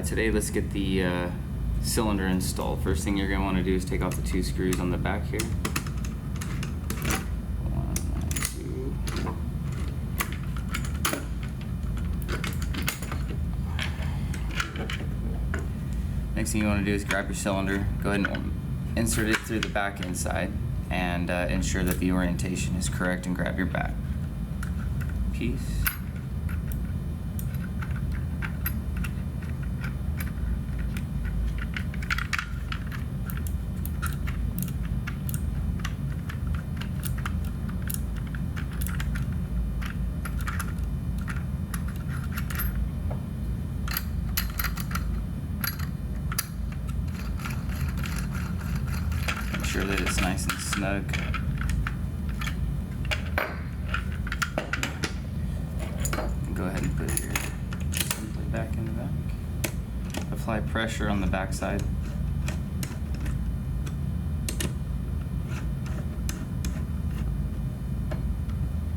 Today let's get the cylinder installed. First thing you're going to want to do is take off the 2 screws on the back here. 1, 2. Next thing you want to do is grab your cylinder, go ahead and insert it through the back inside, and ensure that the orientation is correct, and grab your back piece. Make sure that it's nice and snug. And go ahead and put your assembly back in the back. Apply pressure on the back side.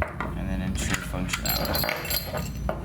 And then ensure functionality.